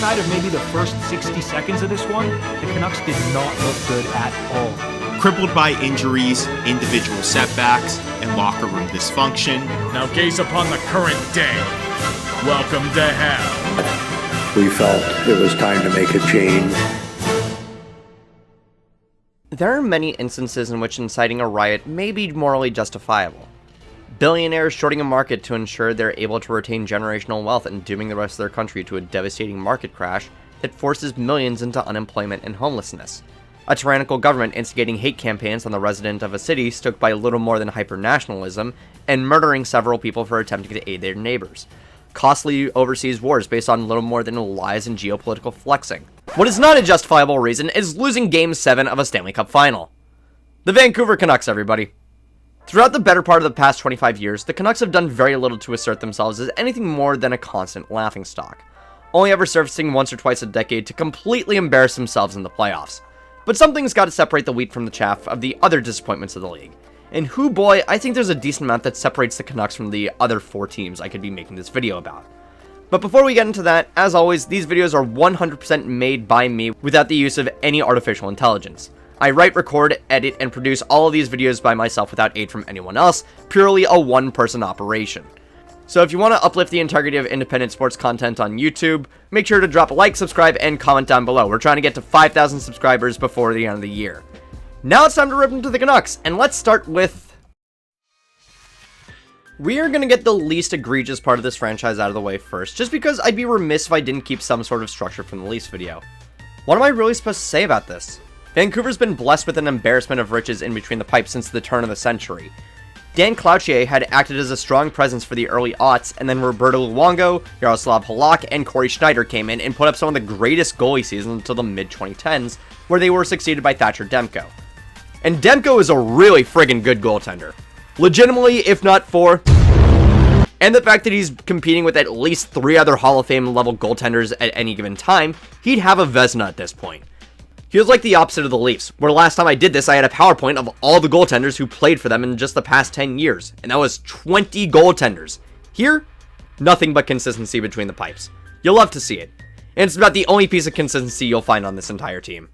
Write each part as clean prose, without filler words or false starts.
outside of maybe the first 60 seconds of this one, the Canucks did not look good at all. Crippled by injuries, individual setbacks, and locker room dysfunction. Now gaze upon the current day. Welcome to hell. We felt it was time to make a change. There are many instances in which inciting a riot may be morally justifiable. Billionaires shorting a market to ensure they're able to retain generational wealth and dooming the rest of their country to a devastating market crash that forces millions into unemployment and homelessness. A tyrannical government instigating hate campaigns on the resident of a city stoked by little more than hyper-nationalism, and murdering several people for attempting to aid their neighbors. Costly overseas wars based on little more than lies and geopolitical flexing. What is not a justifiable reason is losing Game 7 of a Stanley Cup final. The Vancouver Canucks, everybody. Throughout the better part of the past 25 years, the Canucks have done very little to assert themselves as anything more than a constant laughingstock, only ever surfacing once or twice a decade to completely embarrass themselves in the playoffs. But something's got to separate the wheat from the chaff of the other disappointments of the league. And who boy, I think there's a decent amount that separates the Canucks from the other 4 teams I could be making this video about. But before we get into that, as always, these videos are 100% made by me without the use of any artificial intelligence. I write, record, edit, and produce all of these videos by myself without aid from anyone else, purely a one-person operation. So if you want to uplift the integrity of independent sports content on YouTube, make sure to drop a like, subscribe, and comment down below. We're trying to get to 5,000 subscribers before the end of the year. Now it's time to rip into the Canucks, and let's start with... We are going to get the least egregious part of this franchise out of the way first, just because I'd be remiss if I didn't keep some sort of structure from the Leafs video. What am I really supposed to say about this? Vancouver's been blessed with an embarrassment of riches in between the pipes since the turn of the century. Dan Cloutier had acted as a strong presence for the early aughts, and then Roberto Luongo, Yaroslav Halak, and Corey Schneider came in and put up some of the greatest goalie seasons until the mid-2010s, where they were succeeded by Thatcher Demko. And Demko is a really friggin' good goaltender. Legitimately, if not for... And the fact that he's competing with at least 3 other Hall of Fame level goaltenders at any given time, he'd have a Vezina at this point. He was like the opposite of the Leafs, where last time I did this I had a PowerPoint of all the goaltenders who played for them in just the past 10 years, and that was 20 goaltenders. Here, nothing but consistency between the pipes. You'll love to see it. And it's about the only piece of consistency you'll find on this entire team.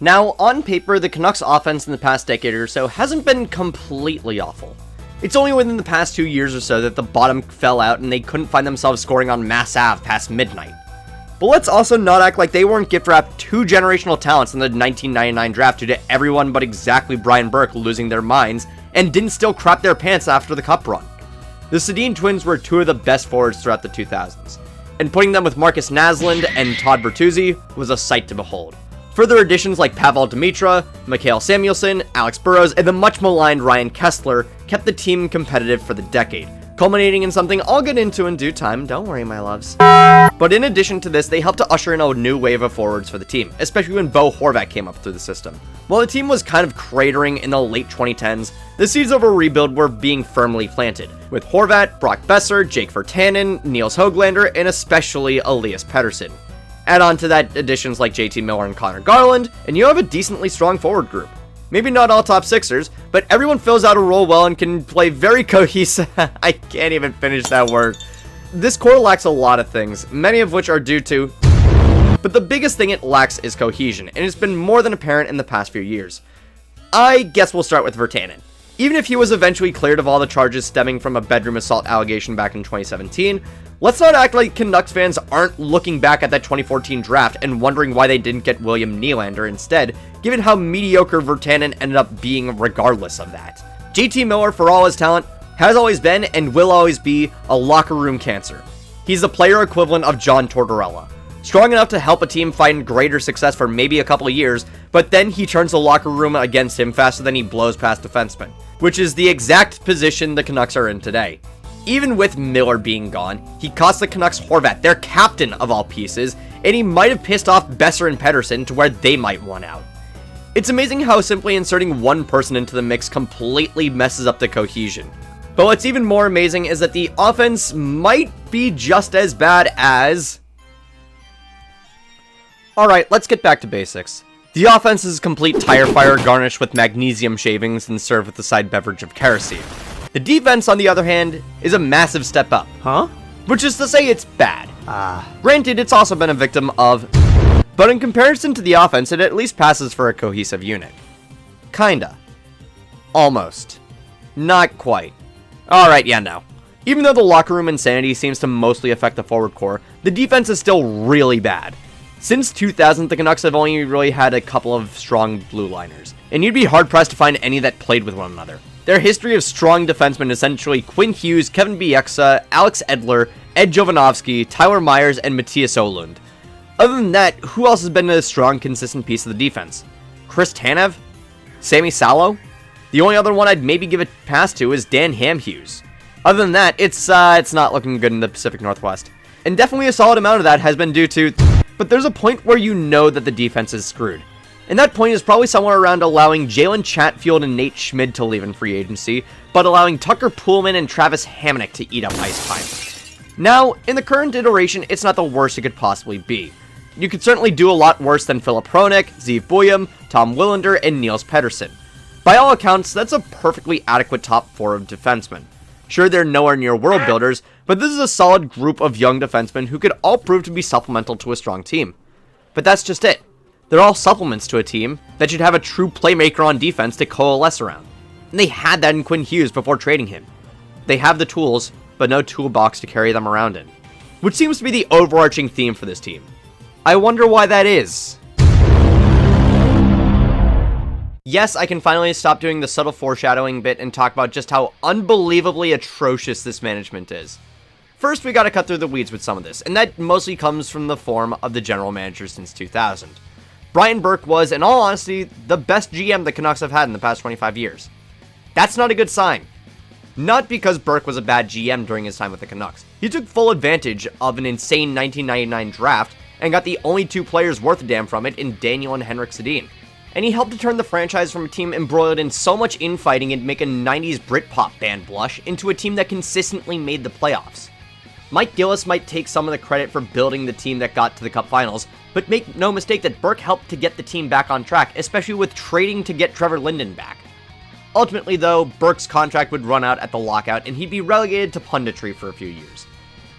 Now, on paper, the Canucks offense in the past decade or so hasn't been completely awful. It's only within the past 2 years or so that the bottom fell out and they couldn't find themselves scoring on Mass Ave past midnight. But let's also not act like they weren't gift-wrapped 2 generational talents in the 1999 draft due to everyone but exactly Brian Burke losing their minds and didn't still crap their pants after the cup run. The Sedin twins were 2 of the best forwards throughout the 2000s, and putting them with Marcus Naslund and Todd Bertuzzi was a sight to behold. Further additions like Pavel Demitra, Mikhail Samuelsson, Alex Burrows, and the much-maligned Ryan Kessler kept the team competitive for the decade, culminating in something I'll get into in due time, don't worry my loves. But in addition to this, they helped to usher in a new wave of forwards for the team, especially when Bo Horvat came up through the system. While the team was kind of cratering in the late 2010s, the seeds of a rebuild were being firmly planted, with Horvat, Brock Besser, Jake Virtanen, Niels Höglander, and especially Elias Pettersson. Add on to that additions like JT Miller and Connor Garland, and you have a decently strong forward group. Maybe not all top sixers, but everyone fills out a role well and can play very cohesive. I can't even finish that word. This core lacks a lot of things, many of which are due to... But the biggest thing it lacks is cohesion, and it's been more than apparent in the past few years. I guess we'll start with Virtanen. Even if he was eventually cleared of all the charges stemming from a bedroom assault allegation back in 2017, let's not act like Canucks fans aren't looking back at that 2014 draft and wondering why they didn't get William Nylander instead, given how mediocre Virtanen ended up being regardless of that. JT Miller, for all his talent, has always been and will always be a locker room cancer. He's the player equivalent of John Tortorella. Strong enough to help a team find greater success for maybe a couple of years, but then he turns the locker room against him faster than he blows past defensemen, which is the exact position the Canucks are in today. Even with Miller being gone, he cost the Canucks Horvat, their captain of all pieces, and he might have pissed off Besser and Pettersson to where they might want out. It's amazing how simply inserting one person into the mix completely messes up the cohesion. But what's even more amazing is that the offense might be just as bad as... Alright, let's get back to basics. The offense is a complete tire fire garnished with magnesium shavings and served with a side beverage of kerosene. The defense, on the other hand, is a massive step up. Which is to say it's bad. Granted, it's also been a victim of, but in comparison to the offense, it at least passes for a cohesive unit. Kinda. Almost. Not quite. Alright, yeah, no. Even though the locker room insanity seems to mostly affect the forward core, the defense is still really bad. Since 2000, the Canucks have only really had a couple of strong blue liners, and you'd be hard-pressed to find any that played with one another. Their history of strong defensemen is essentially Quinn Hughes, Kevin Bieksa, Alex Edler, Ed Jovanovski, Tyler Myers, and Matthias Olund. Other than that, who else has been a strong, consistent piece of the defense? Chris Tanev? Sammy Salo? The only other one I'd maybe give a pass to is Dan Hughes. Other than that, it's not looking good in the Pacific Northwest. And definitely a solid amount of that has been due to... But there's a point where you know that the defense is screwed. And that point is probably somewhere around allowing Jalen Chatfield and Nate Schmid to leave in free agency, but allowing Tucker Poolman and Travis Hamonic to eat up ice time. Now, in the current iteration, it's not the worst it could possibly be. You could certainly do a lot worse than Philip Hronek, Zeev Buium, Tom Willander, and Niels Pettersson. By all accounts, that's a perfectly adequate top 4 of defensemen. Sure, they're nowhere near world builders, but this is a solid group of young defensemen who could all prove to be supplemental to a strong team. But that's just it. They're all supplements to a team that should have a true playmaker on defense to coalesce around. And they had that in Quinn Hughes before trading him. They have the tools, but no toolbox to carry them around in. Which seems to be the overarching theme for this team. I wonder why that is. Yes, I can finally stop doing the subtle foreshadowing bit and talk about just how unbelievably atrocious this management is. First, we gotta cut through the weeds with some of this, and that mostly comes from the form of the general manager since 2000. Brian Burke was, in all honesty, the best GM the Canucks have had in the past 25 years. That's not a good sign. Not because Burke was a bad GM during his time with the Canucks. He took full advantage of an insane 1999 draft and got the only 2 players worth a damn from it in Daniel and Henrik Sedin. And he helped to turn the franchise from a team embroiled in so much infighting and make a 90s Britpop band blush into a team that consistently made the playoffs. Mike Gillis might take some of the credit for building the team that got to the Cup Finals, but make no mistake that Burke helped to get the team back on track, especially with trading to get Trevor Linden back. Ultimately though, Burke's contract would run out at the lockout and he'd be relegated to punditry for a few years.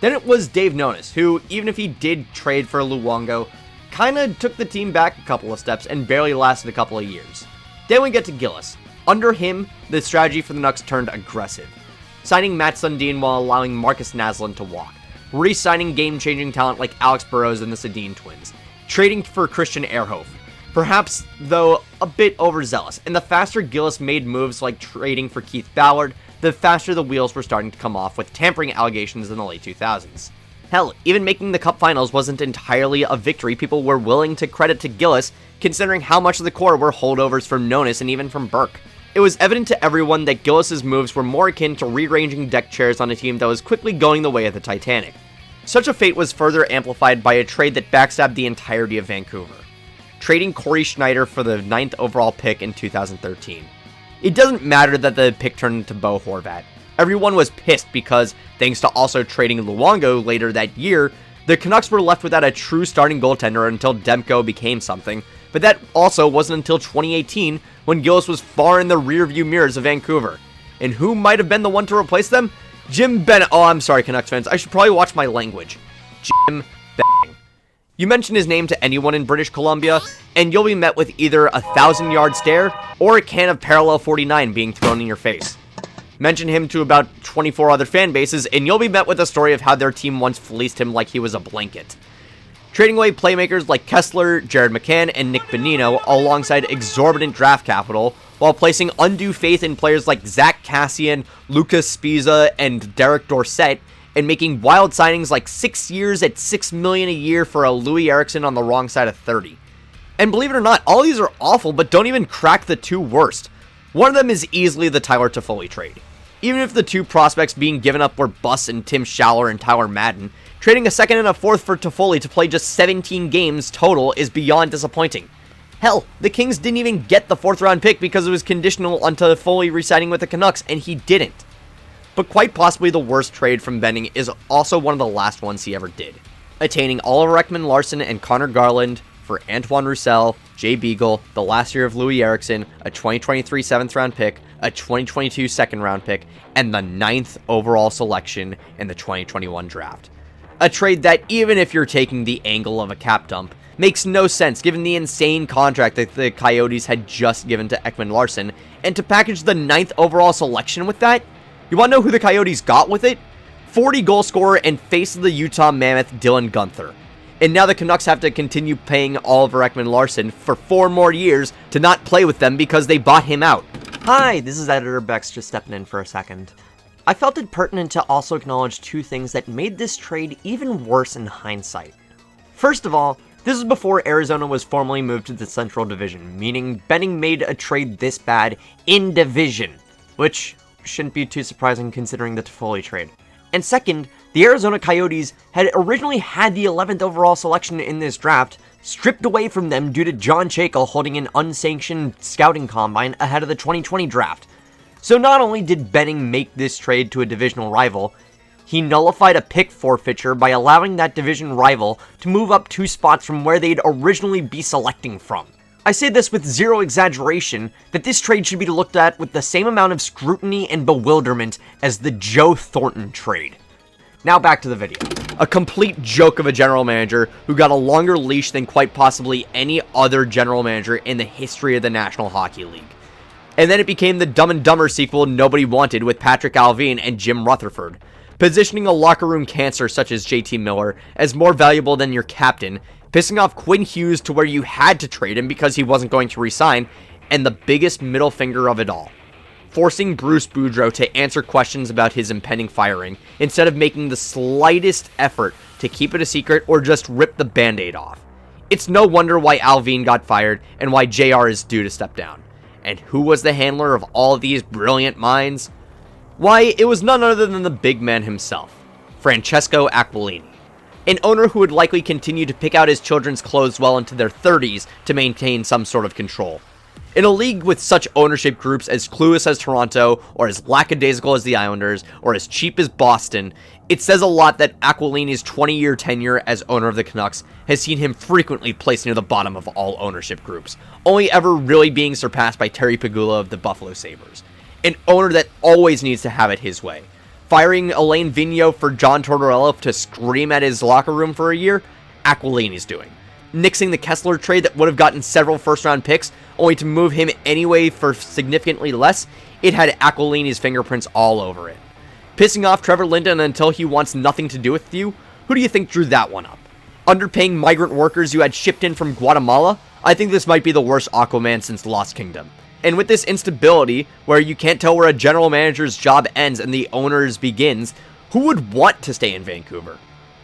Then it was Dave Nonis, who, even if he did trade for Luongo, kinda took the team back a couple of steps and barely lasted a couple of years. Then we get to Gillis. Under him, the strategy for the Nucks turned aggressive. Signing Matt Sundin while allowing Marcus Naslund to walk. Re-signing game-changing talent like Alex Burrows and the Sedin twins. Trading for Christian Ehrhoff. Perhaps, though, a bit overzealous, and the faster Gillis made moves like trading for Keith Ballard, the faster the wheels were starting to come off with tampering allegations in the late 2000s. Hell, even making the Cup Finals wasn't entirely a victory people were willing to credit to Gillis, considering how much of the core were holdovers from Nonis and even from Burke. It was evident to everyone that Gillis' moves were more akin to rearranging deck chairs on a team that was quickly going the way of the Titanic. Such a fate was further amplified by a trade that backstabbed the entirety of Vancouver. Trading Corey Schneider for the 9th overall pick in 2013. It doesn't matter that the pick turned into Bo Horvat. Everyone was pissed because, thanks to also trading Luongo later that year, the Canucks were left without a true starting goaltender until Demko became something, but that also wasn't until 2018 when Gillis was far in the rearview mirrors of Vancouver. And who might have been the one to replace them? Jim Bennett. Oh, I'm sorry, Canucks fans. I should probably watch my language. Jim Benning. You mention his name to anyone in British Columbia, and you'll be met with either a 1,000-yard stare or a can of Parallel 49 being thrown in your face. Mention him to about 24 other fan bases, and you'll be met with a story of how their team once fleeced him like he was a blanket. Trading away playmakers like Kessler, Jared McCann, and Nick Bonino alongside exorbitant draft capital, while placing undue faith in players like Zach Cassian, Lucas Spiza, and Derek Dorsett, and making wild signings like 6 years at $6 million a year for a Louis Eriksson on the wrong side of 30. And believe it or not, all these are awful, but don't even crack the 2 worst. One of them is easily the Tyler Toffoli trade. Even if the 2 prospects being given up were Buss and Tim Schaller and Tyler Madden, trading a 2nd and a 4th for Toffoli to play just 17 games total is beyond disappointing. Hell, the Kings didn't even get the 4th round pick because it was conditional on Toffoli re-signing with the Canucks, and he didn't. But quite possibly the worst trade from Benning is also one of the last ones he ever did. Attaining Oliver Ekman-Larsson and Connor Garland for Antoine Roussel, Jay Beagle, the last year of Louis Eriksson, a 2023 7th round pick, a 2022 2nd round pick, and the 9th overall selection in the 2021 draft. A trade that, even if you're taking the angle of a cap dump, makes no sense given the insane contract that the Coyotes had just given to Ekman-Larsson, and to package the 9th overall selection with that? You want to know who the Coyotes got with it? 40 goal scorer and face of the Utah Mammoth, Dylan Guenther. And now the Canucks have to continue paying Oliver Ekman-Larsson for 4 more years to not play with them because they bought him out. Hi, this is Editor Bex just stepping in for a second. I felt it pertinent to also acknowledge 2 things that made this trade even worse in hindsight. First of all, this is before Arizona was formally moved to the Central Division, meaning Benning made a trade this bad in division, which shouldn't be too surprising considering the Toffoli trade. And second, the Arizona Coyotes had originally had the 11th overall selection in this draft, stripped away from them due to John Chakel holding an unsanctioned scouting combine ahead of the 2020 draft. So not only did Benning make this trade to a divisional rival, he nullified a pick forfeiture by allowing that division rival to move up 2 spots from where they'd originally be selecting from. I say this with zero exaggeration, that this trade should be looked at with the same amount of scrutiny and bewilderment as the Joe Thornton trade. Now back to the video. A complete joke of a general manager who got a longer leash than quite possibly any other general manager in the history of the National Hockey League. And then it became the Dumb and Dumber sequel nobody wanted with Patrick Allvin and Jim Rutherford, positioning a locker room cancer such as JT Miller as more valuable than your captain, pissing off Quinn Hughes to where you had to trade him because he wasn't going to resign, and the biggest middle finger of it all, forcing Bruce Boudreau to answer questions about his impending firing instead of making the slightest effort to keep it a secret or just rip the band-aid off. It's no wonder why Allvin got fired and why JR is due to step down. And who was the handler of all of these brilliant minds? Why, it was none other than the big man himself, Francesco Aquilini, an owner who would likely continue to pick out his children's clothes well into their 30s to maintain some sort of control. In a league with such ownership groups as clueless as Toronto, or as lackadaisical as the Islanders, or as cheap as Boston, it says a lot that Aquilini's 20-year tenure as owner of the Canucks has seen him frequently placed near the bottom of all ownership groups, only ever really being surpassed by Terry Pegula of the Buffalo Sabres. An owner that always needs to have it his way. Firing Alain Vigneault for John Tortorella to scream at his locker room for a year, Aquilini's doing. Nixing the Kessler trade that would have gotten several first-round picks, only to move him anyway for significantly less, it had Aquilini's fingerprints all over it. Pissing off Trevor Linden until he wants nothing to do with you? Who do you think drew that one up? Underpaying migrant workers you had shipped in from Guatemala? I think this might be the worst Aquaman since Lost Kingdom. And with this instability, where you can't tell where a general manager's job ends and the owner's begins, who would want to stay in Vancouver?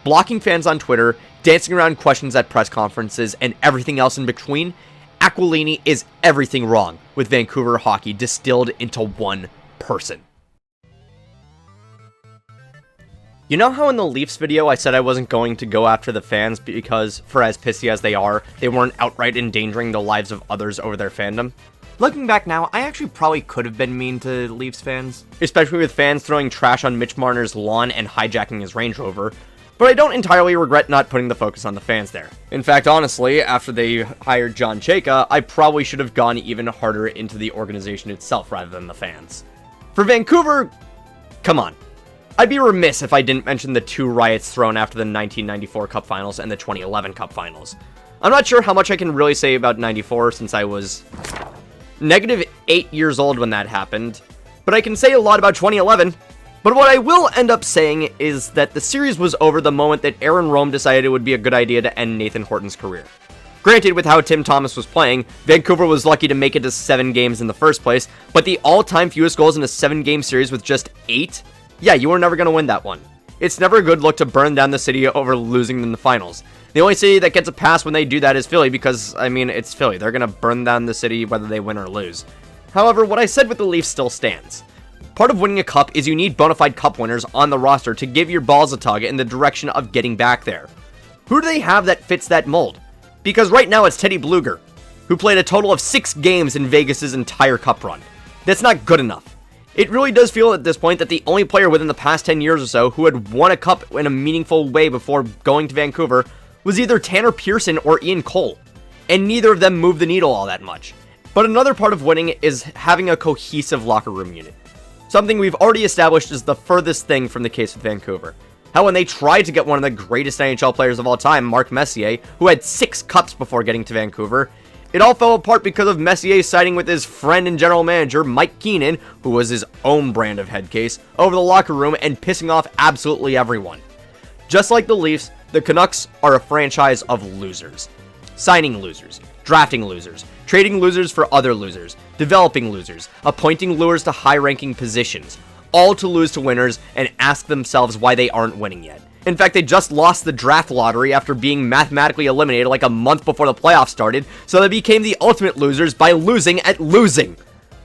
Blocking fans on Twitter, dancing around questions at press conferences, and everything else in between, Aquilini is everything wrong with Vancouver hockey distilled into one person. You know how in the Leafs video I said I wasn't going to go after the fans because, for as pissy as they are, they weren't outright endangering the lives of others over their fandom? Looking back now, I actually probably could have been mean to Leafs fans, especially with fans throwing trash on Mitch Marner's lawn and hijacking his Range Rover, but I don't entirely regret not putting the focus on the fans there. In fact, honestly, after they hired John Chayka, I probably should have gone even harder into the organization itself rather than the fans. For Vancouver, come on. I'd be remiss if I didn't mention the 2 riots thrown after the 1994 Cup Finals and the 2011 Cup Finals. I'm not sure how much I can really say about 94 since I was -8 years old when that happened, but I can say a lot about 2011. But what I will end up saying is that the series was over the moment that Aaron Rome decided it would be a good idea to end Nathan Horton's career. Granted, with how Tim Thomas was playing, Vancouver was lucky to make it to 7 games in the first place, but the all-time fewest goals in a 7-game series with just 8? Yeah, you were never going to win that one. It's never a good look to burn down the city over losing in the finals. The only city that gets a pass when they do that is Philly because, I mean, it's Philly. They're going to burn down the city whether they win or lose. However, what I said with the Leafs still stands. Part of winning a cup is you need bona fide cup winners on the roster to give your balls a tug in the direction of getting back there. Who do they have that fits that mold? Because right now it's Teddy Bluger, who played a total of 6 games in Vegas' entire cup run. That's not good enough. It really does feel at this point that the only player within the past 10 years or so who had won a cup in a meaningful way before going to Vancouver was either Tanner Pearson or Ian Cole, and neither of them moved the needle all that much. But another part of winning is having a cohesive locker room unit. Something we've already established is the furthest thing from the case with Vancouver. How when they tried to get one of the greatest NHL players of all time, Mark Messier, who had 6 cups before getting to Vancouver, it all fell apart because of Messier siding with his friend and general manager, Mike Keenan, who was his own brand of head case, over the locker room and pissing off absolutely everyone. Just like the Leafs, the Canucks are a franchise of losers. Signing losers, drafting losers, trading losers for other losers, developing losers, appointing losers to high-ranking positions, all to lose to winners and ask themselves why they aren't winning yet. In fact, they just lost the draft lottery after being mathematically eliminated like a month before the playoffs started, so they became the ultimate losers by losing at losing.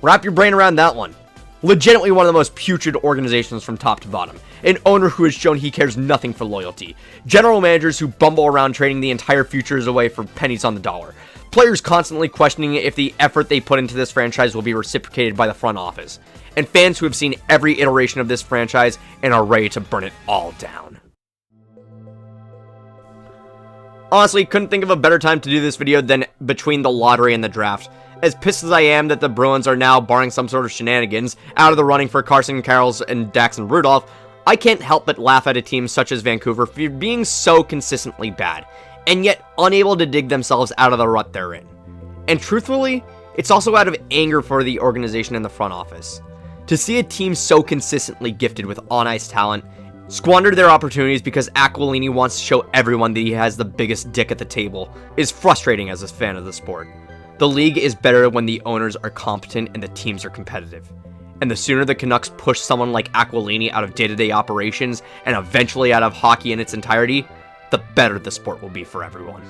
Wrap your brain around that one. Legitimately one of the most putrid organizations from top to bottom. An owner who has shown he cares nothing for loyalty. General managers who bumble around trading the entire futures away for pennies on the dollar. Players constantly questioning if the effort they put into this franchise will be reciprocated by the front office. And fans who have seen every iteration of this franchise and are ready to burn it all down. Honestly, couldn't think of a better time to do this video than between the lottery and the draft. As pissed as I am that the Bruins are now, barring some sort of shenanigans, out of the running for Carson Karels and Daxon Rudolph, I can't help but laugh at a team such as Vancouver for being so consistently bad, and yet unable to dig themselves out of the rut they're in. And truthfully, it's also out of anger for the organization and the front office. To see a team so consistently gifted with on-ice talent squander their opportunities because Aquilini wants to show everyone that he has the biggest dick at the table is frustrating as a fan of the sport. The league is better when the owners are competent and the teams are competitive. And the sooner the Canucks push someone like Aquilini out of day-to-day operations and eventually out of hockey in its entirety, the better the sport will be for everyone.